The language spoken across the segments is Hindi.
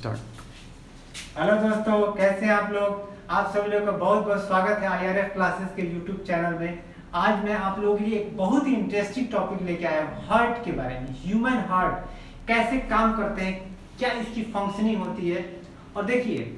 स्टार्ट। हेलो दोस्तों, कैसे हैं आप लोग। आप सभी लोगों का बहुत बहुत स्वागत है IRF क्लासेस के यूट्यूब चैनल में। आज मैं आप लोगों के लिए एक बहुत ही इंटरेस्टिंग टॉपिक लेके आया हूँ, हार्ट के बारे में। ह्यूमन हार्ट कैसे काम करते हैं, क्या इसकी फंक्शनिंग होती है। और देखिए,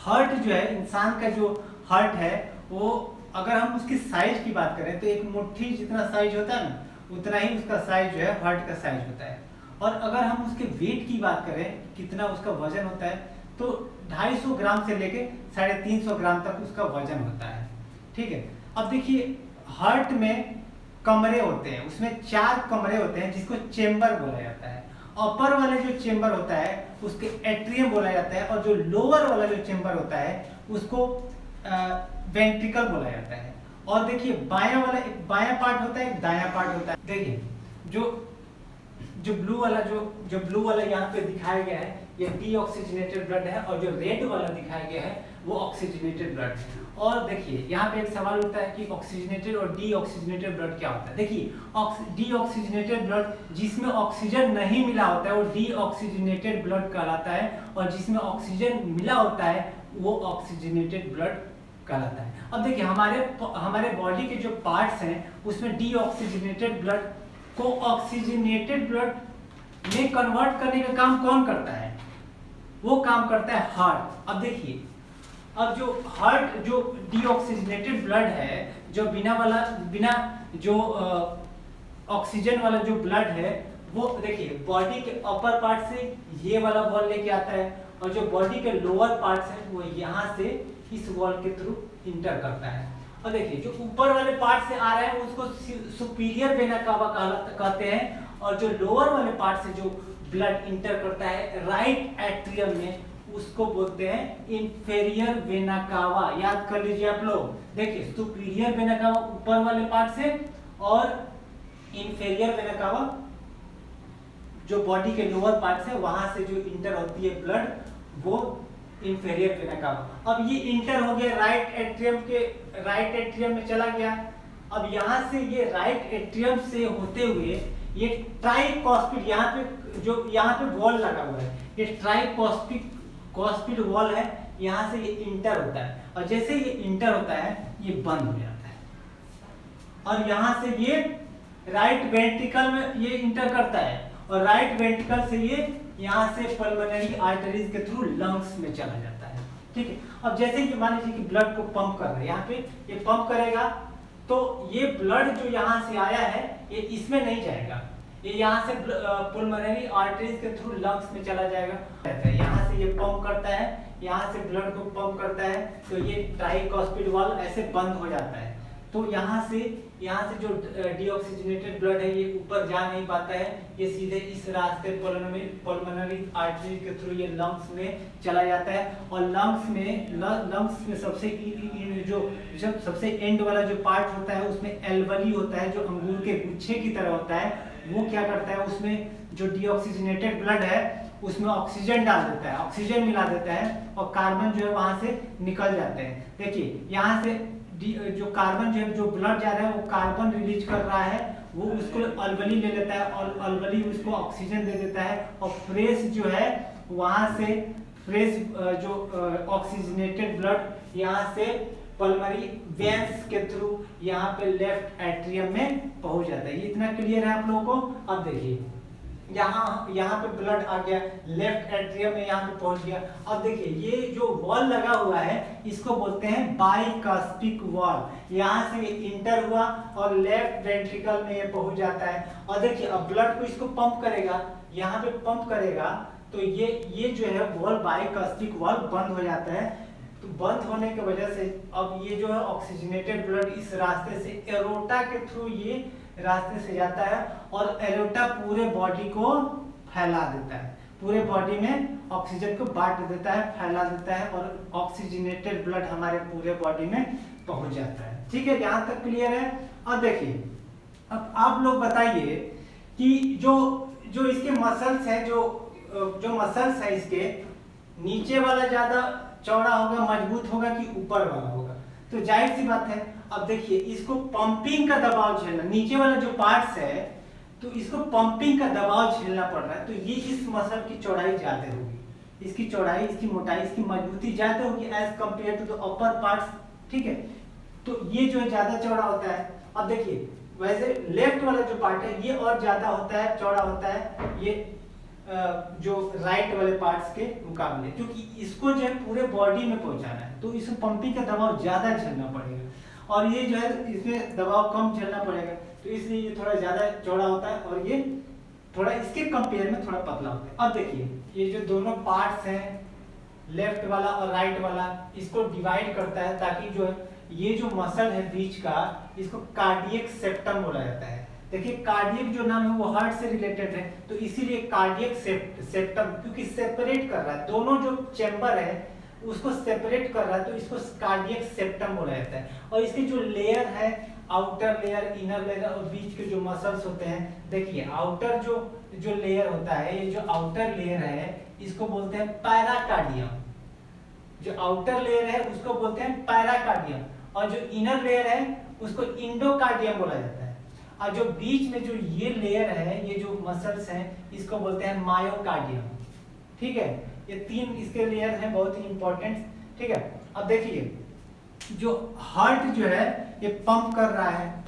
हार्ट जो है, इंसान का जो हार्ट है, वो अगर हम उसकी साइज की बात करें तो एक मुट्ठी जितना साइज होता है ना, उतना ही उसका साइज जो है हार्ट का साइज होता है। और अगर हम उसके वेट की बात करें, कितना उसका वजन होता है, तो 250 ग्राम से लेके 350 ग्राम तक उसका वजन होता है। ठीक है। अब देखिए, हार्ट में कमरे होते हैं, उसमें 4 कमरे होते हैं जिसको चेम्बर बोला जाता है। अपर वाला जो चेम्बर होता है उसके एट्रियम बोला जाता है, और जो लोअर वाला जो चेम्बर होता है उसको वेंट्रिकल बोला जाता है। और देखिए, बायां वाला एक बायां पार्ट होता है, एक दायां पार्ट होता है। देखिए, जो ब्लू वाला यहाँ पे दिखाया गया है, ये डीऑक्सीजनेटेड ब्लड है, और जो रेड वाला दिखाया गया है वो ऑक्सीजनेटेड ब्लड है। और देखिए, यहाँ पे एक सवाल उठता है कि ऑक्सीजनेटेड और डीऑक्सीजनेटेड ब्लड क्या होता है। देखिए, डीऑक्सीजनेटेड ब्लड जिसमें ऑक्सीजन नहीं मिला होता है वो डीऑक्सीजनेटेड ब्लड कहलाता है, और जिसमें ऑक्सीजन मिला होता है वो ऑक्सीजनेटेड ब्लड कहलाता है। अब देखिए, हमारे बॉडी के जो पार्ट्स हैं उसमें डीऑक्सीजनेटेड ब्लड को ऑक्सीजनेटेड ब्लड में कन्वर्ट करने का काम कौन करता है? वो काम करता है हार्ट। अब देखिए, अब जो हार्ट जो डीऑक्सीजनेटेड ब्लड है, जो बिना जो ऑक्सीजन वाला जो ब्लड है, वो देखिए बॉडी के अपर पार्ट से ये वाला वॉल लेके आता है, और जो बॉडी के लोअर पार्ट है वो यहाँ से इस वॉल के थ्रू इंटर करता है। और देखिए, जो ऊपर वाले पार्ट से आ रहा है उसको सुपीरियर वेना कावा कहते हैं, और जो लोअर वाले पार्ट से जो ब्लड इंटर करता है राइट एट्रियम में, उसको बोलते हैं इंफेरियर वेना कावा। याद कर लीजिए आप लोग। देखिए, सुपीरियर वेना कावा ऊपर वाले पार्ट से, और इंफेरियर वेना कावा जो बॉडी के लोअर पार्ट से, वहां से जो इंटर होती है ब्लड, वो इंफेरियर वेना कावा। अब ये इंटर हो गया राइट एट्रियम में चला गया। अब यहाँ से ये राइट एट्रियम से होते हुए ये ट्राइकॉस्पिड, यहाँ पे वॉल लगा हुआ है, ये ट्राइकॉस्पिड वॉल है, यहाँ से ये इंटर होता है, और जैसे ये इंटर होता है ये बंद हो जाता है, और यहाँ से ये राइट वेंट्रिकल में ये इंटर करता है, और राइट वेंट्रिकल से ये यहाँ से पल्मोनरी आर्टरीज के थ्रू लंग्स में चला जाता है। ठीक है। अब जैसे कि मान लीजिए कि ब्लड को पंप कर रहा है, यहाँ पे ये पंप करेगा, तो ये ब्लड जो यहाँ से आया है ये इसमें नहीं जाएगा, ये यहाँ से पल्मोनरी आर्टरीज के थ्रू लंग्स में चला जाएगा। यहाँ से ये पंप करता है, यहाँ से ब्लड को पंप करता है, तो ये ट्राइकॉस्पिड वॉल ऐसे बंद हो जाता है। तो यहाँ से जो डीऑक्सीजनेटेड ब्लड है ये ऊपर जा नहीं पाता है, ये सीधे इस रास्ते पल्मोनरी आर्टरी के थ्रू ये लंग्स में चला जाता है। और लंग्स में सबसे एंड वाला जो पार्ट होता है उसमें एल्वली होता है, जो अंगूर के गुच्छे की तरह होता है। वो क्या करता है, उसमें जो डीऑक्सीजनेटेड ब्लड है उसमें ऑक्सीजन डाल देता है, ऑक्सीजन मिला देता है, और कार्बन जो है वहां से निकल जाते हैं। देखिए, यहाँ से जो कार्बन जो है, जो ब्लड जा रहा है वो कार्बन रिलीज कर रहा है, वो उसको अल्वली ले लेता है, और अल्वली उसको ऑक्सीजन दे देता है, और फ्रेश जो है वहां से फ्रेश जो ऑक्सीजनेटेड ब्लड यहाँ से पल्मोनरी वेन्स के थ्रू यहाँ पे लेफ्ट एट्रियम में पहुंच जाता है। ये इतना क्लियर है आप लोगों को। अब देखिए, यहाँ पे ब्लड आ गया, लेफ्ट एट्रियम में यहाँ पे पहुंच गया। अब देखिए, ये जो वॉल लगा हुआ है इसको बोलते हैं बाइकास्पिक वॉल। यहाँ से ये इंटर हुआ और लेफ्ट वेंट्रिकल में ये पहुंच जाता है। और देखिए, अब ब्लड को इसको पंप करेगा, यहाँ पे पंप करेगा, तो ये जो है वॉल बाइकास्पिक वॉल बंद हो जाता है। तो बंद होने की वजह से अब ये जो है ऑक्सीजनेटेड ब्लड इस रास्ते से एरोटा के थ्रू ये रास्ते से जाता है, और एरोटा पूरे बॉडी को फैला देता है, पूरे बॉडी में ऑक्सीजन को बांट देता है, फैला देता है, और ऑक्सीजनेटेड ब्लड हमारे पूरे बॉडी में पहुंच जाता है। ठीक है, यहाँ तक क्लियर है। अब देखिए, अब आप लोग बताइए कि जो इसके मसल्स है, जो मसल्स है इसके, नीचे वाला ज्यादा चौड़ा होगा, मजबूत होगा, कि ऊपर वाला होगा? तो जाहिर सी बात है। अब देखिए, इसको पंपिंग का दबाव झेलना, नीचे वाला जो पार्ट्स है तो इसको पंपिंग का दबाव झेलना पड़ रहा है, तो ये इस मसल की चौड़ाई ज्यादा होगी। इसकी चौड़ाई, इसकी मोटाई, इसकी मजबूती ज्यादा होगी as compared to the upper parts, ठीक है। तो ये जो है ज्यादा चौड़ा होता है। अब देखिए वैसे लेफ्ट वाला जो पार्ट है ये और ज्यादा होता है, चौड़ा होता है ये जो राइट वाले पार्ट्स के मुकाबले, क्योंकि इसको जो है पूरे बॉडी में पहुंचाना है तो इसमें पंपिंग का दबाव ज्यादा झेलना पड़ेगा और ये जो है इसमें दबाव कम झेलना पड़ेगा, तो इसलिए ये थोड़ा ज्यादा चौड़ा होता है और ये थोड़ा इसके कंपेयर में थोड़ा पतला होता है। अब देखिए ये जो दोनों पार्ट्स हैं लेफ्ट वाला और राइट वाला, इसको डिवाइड करता है ताकि जो है ये जो मसल है बीच का इसको कार्डियक सेप्टम बोला जाता है। देखिए कार्डियक जो नाम है वो हार्ट से रिलेटेड है, तो इसीलिए कार्डियक सेप्टम, क्योंकि सेपरेट कर रहा है दोनों जो चैम्बर है उसको सेपरेट कर रहा है, तो इसको कार्डियक सेप्टम बोला जाता है। और इसके जो लेयर है आउटर लेयर, इनर लेयर और बीच के जो मसल्स होते हैं, देखिए आउटर जो लेयर होता है, ये जो आउटर लेयर है इसको बोलते हैं पैराकार्डियम। जो आउटर लेयर है उसको बोलते हैं पैराकार्डियम और जो इनर लेयर है उसको इंडोकार्डियम बोला जाता है। और जो बीच में जो ये लेयर है, ये जो मसल्स हैं इसको बोलते हैं मायोकार्डियम, ठीक है। ये तीन इसके लेयर हैं बहुत ही इंपॉर्टेंट, ठीक है। अब देखिए जो हार्ट जो है ये पंप कर रहा है,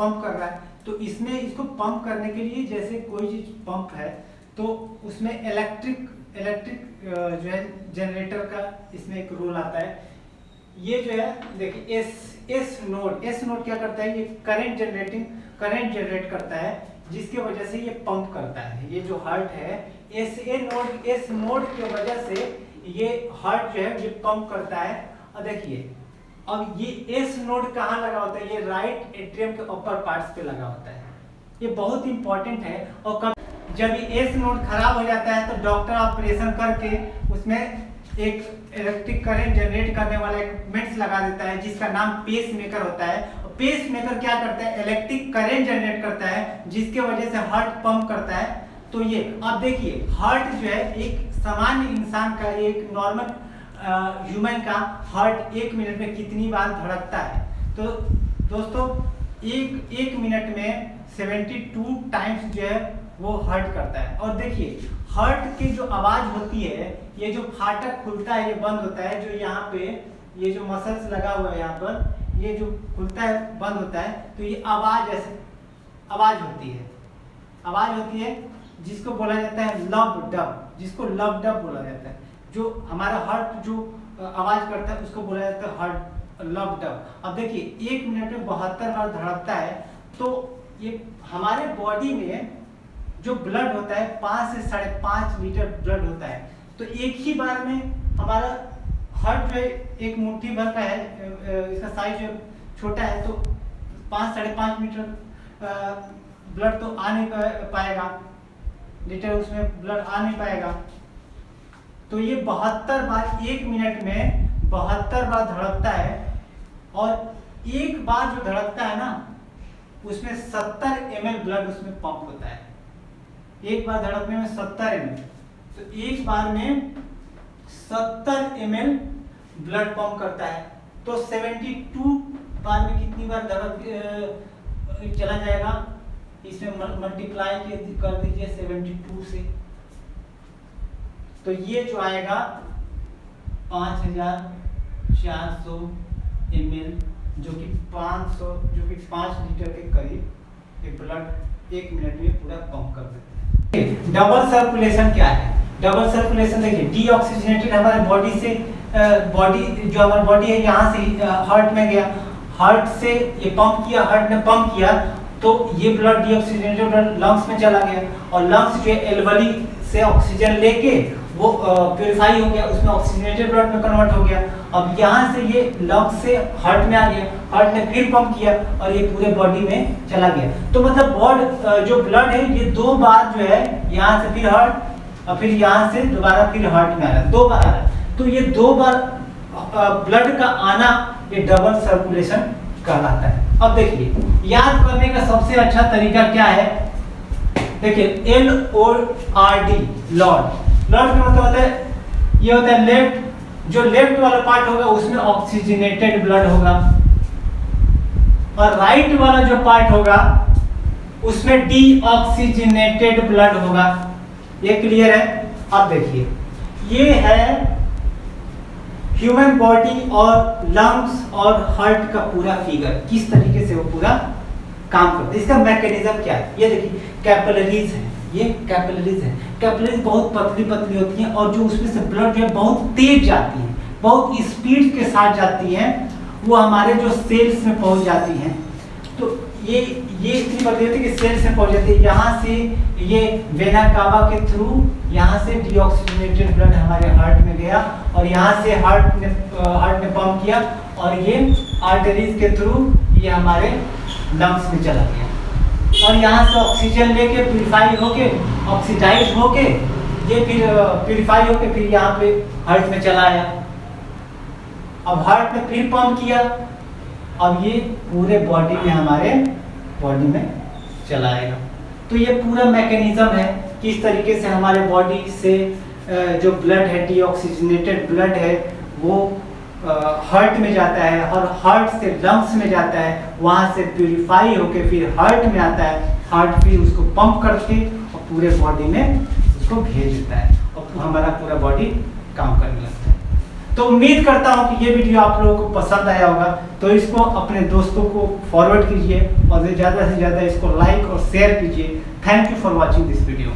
तो इसमें इसको पंप करने के लिए जैसे कोई चीज पंप है तो उसमें इलेक्ट्रिक जो है जनरेटर का इसमें एक रोल आता है। ये जो है देखिए एस नोड क्या करता है, ये करंट जनरेट करता है जिसके वजह से ये पंप करता है। ये जो हार्ट है एस नोड की वजह से ये हार्ट जो है ये पंप करता है। और देखिए अब ये एस नोड कहाँ लगा होता है, ये राइट एट्रियम के अपर पार्ट्स पे लगा होता है। ये बहुत इंपॉर्टेंट है। और जब ये एस नोड खराब हो जाता है तो डॉक्टर ऑपरेशन करके उसमें एक इलेक्ट्रिक करंट जनरेट करने वाला इक्विपमेंट्स लगा देता है जिसका नाम पेस मेकर होता है। पेस मेकर क्या करता है, इलेक्ट्रिक करंट जनरेट करता है जिसके वजह से हार्ट पंप करता है। तो ये आप देखिए हार्ट जो है एक सामान्य इंसान का, एक नॉर्मल ह्यूमन का हार्ट 1 मिनट में कितनी बार धड़कता है। तो दोस्तों एक मिनट में 72 टाइम्स जो है वो हार्ट करता है। और देखिए हार्ट की जो आवाज होती है, ये जो फाटक खुलता है ये बंद होता है, जो यहाँ पे ये जो मसल्स लगा हुआ है यहाँ पर, ये जो खुलता है बंद होता है, तो ये आवाज ऐसे आवाज होती है जिसको बोला जाता है लब डब बोला जाता है। जो हमारा हार्ट जो आवाज करता है उसको बोला जाता है हार्ट लब डब। अब देखिए 1 मिनट में 72 बार धड़कता है। तो ये हमारे बॉडी में जो ब्लड होता है 5 से 5.5 लीटर ब्लड होता है। तो एक ही बार में हमारा हार्ट जो है एक मुट्ठी भर का है, इसका साइज जो छोटा है, तो 5-5.5 लीटर ब्लड तो आ नहीं पाएगा, लीटर उसमें ब्लड आ नहीं पाएगा। तो ये 72 बार 1 मिनट में 72 बार धड़कता है। और एक बार जो धड़कता है ना उसमें 70 ml ब्लड उसमें पंप होता है। एक बार धड़कने में 70 ml, तो एक बार में 70 ml ब्लड पंप करता है। तो 72 बार में कितनी बार धड़क चला जाएगा, इसमें मल्टीप्लाई कर दीजिए 72 से, तो ये जो आएगा 5400 ml, जो कि 5 लीटर के करीब ये ब्लड 1 मिनट में पूरा पंप कर देते हैं। डबल सर्कुलेशन क्या है? डबल सर्कुलेशन देखिए, डीऑक्सीजनेटेड हमारे बॉडी से जो हमारी बॉडी है यहाँ से हार्ट में गया, हार्ट से ये पंप किया, हार्ट ने पंप किया, तो ये ब्लड डीऑक्सीजनेटेड ब्लड लंग्स में चला गया और लंग्स जो एल्वली से ऑक्सीजन लेके वो प्यूरिफाई हो गया, उसमें ऑक्सीजनेटेड ब्लड में कन्वर्ट हो गया। अब यहाँ से ये लंग्स से हार्ट में आ गया, हार्ट ने फिर पंप किया और ये पूरे बॉडी में चला गया। तो मतलब जो ब्लड है ये 2 बार जो है यहाँ से फिर हार्ट और फिर यहाँ से दोबारा फिर हार्ट में आ रहा है, 2 बार आ रहा है। तो ये 2 बार ब्लड का आना ये डबल सर्कुलेशन कहलाता है। अब देखिए याद करने का सबसे अच्छा तरीका क्या है, देखिए LORD, लॉर्ड का मतलब होता है, ये होता है लेफ्ट, जो लेफ्ट वाला पार्ट होगा उसमें ऑक्सीजनेटेड ब्लड होगा और राइट वाला जो पार्ट होगा उसमें डीऑक्सीजनेटेड ब्लड होगा। ये क्लियर है? अब देखिए ये है ह्यूमन बॉडी और लंग्स और हार्ट का पूरा फिगर, किस तरीके से वो पूरा काम करता है। इसका मैकेनिज्म क्या है, ये देखिए कैपिलरीज है, ये कैपिलरीज है। कैपिलरीज बहुत पतली पतली होती हैं और जो उसमें से ब्लड जो है बहुत तेज जाती है, बहुत स्पीड के साथ जाती है, वो हमारे जो सेल्स में पहुंच जाती हैं। तो ये इतनी पतली होती है कि सेल्स में पहुंच जाती है। यहाँ से ये वेना कावा के थ्रू यहाँ से डीऑक्सीजनेटेड ब्लड हमारे हार्ट में गया और यहाँ से हार्ट ने पंप किया और ये आर्टरीज के थ्रू ये हमारे लंग्स में चला गया और यहाँ से ऑक्सीजन लेके प्यूरिफाई होके ऑक्सीडाइज होके ये फिर प्यूरिफाई होके फिर यहाँ पे हार्ट में चला आया। अब हार्ट ने फिर पंप किया, अब ये पूरे बॉडी में हमारे बॉडी में चला आएगा। तो ये पूरा मैकेनिज्म है किस तरीके से हमारे बॉडी से जो ब्लड है, डीऑक्सीजनेटेड ब्लड है, वो हार्ट में जाता है और हार्ट से लंग्स में जाता है, वहाँ से प्यूरिफाई होके फिर हार्ट में आता है, हार्ट फिर उसको पंप करके और पूरे बॉडी में उसको भेज देता है और हमारा पूरा बॉडी काम करने लगता है। तो उम्मीद करता हूँ कि ये वीडियो आप लोगों को पसंद आया होगा, तो इसको अपने दोस्तों को फॉरवर्ड कीजिए और ज़्यादा से ज़्यादा इसको लाइक और शेयर कीजिए। Thank you for watching this video.